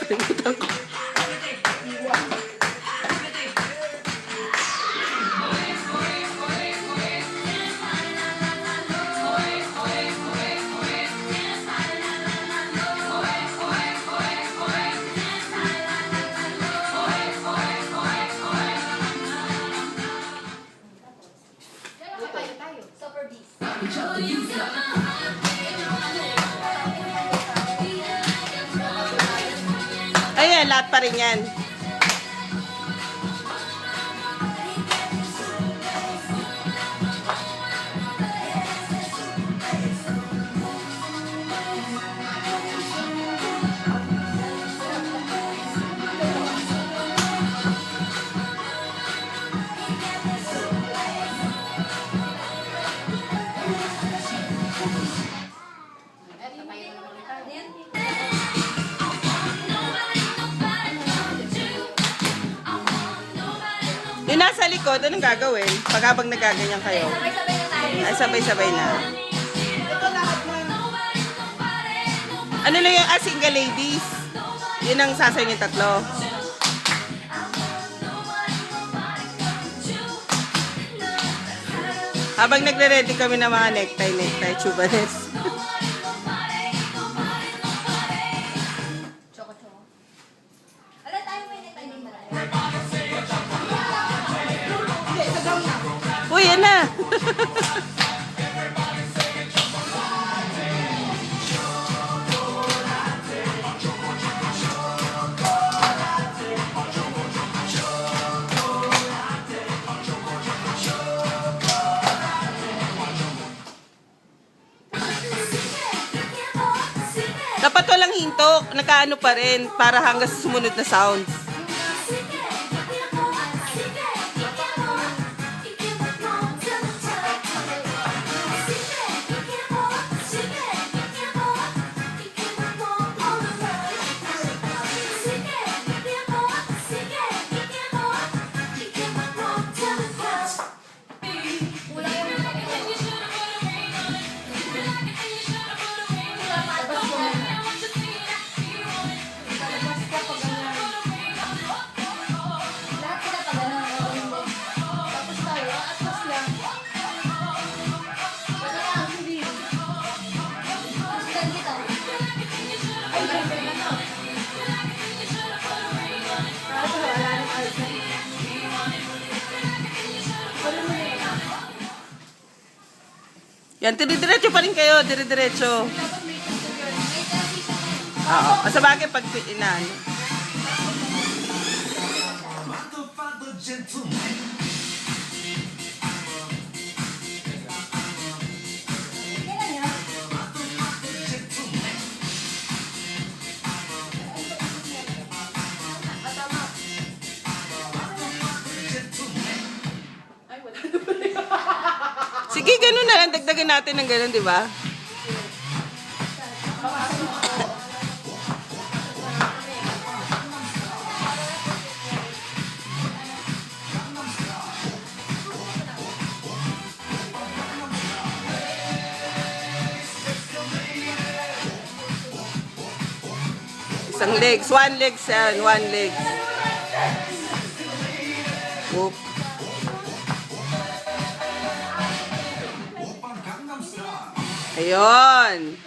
Kalimutan ko. Super beast. Ayan, lahat pa rin yan. Yung nasa likod, anong gagawin? Pag habang nagaganyan kayo. Sabay-sabay na tayo. Ay, sabay-sabay na. Ano lang yung single ladies? Yun ang sasayin yung tatlo. Habang nagre-ready kami ng mga necktie, chubanes. Choco-choco. Ala, tayo may netay marami. Uy, yan na! Dapat walang hinto, nakaano pa rin para hanggang sa sumunod na sounds. Lahat sila pa gano'n. Tapos tayo, atlas lang. Wala lang, hindi. Tapos dan kita. Ay, ganito na to. Tapos wala nang ayos na. Wala mo na yun. Yan, dire-diretso pa rin kayo, dire-diretso. Dapat may tutorial. May transition na. Oo, sa bagay pag inaano. Kailan yan? Tama. Sige, ganun na lang. Dagdagan natin ng ganun, di ba? Isang legs. One legs yan. One legs. Oop. Ayun.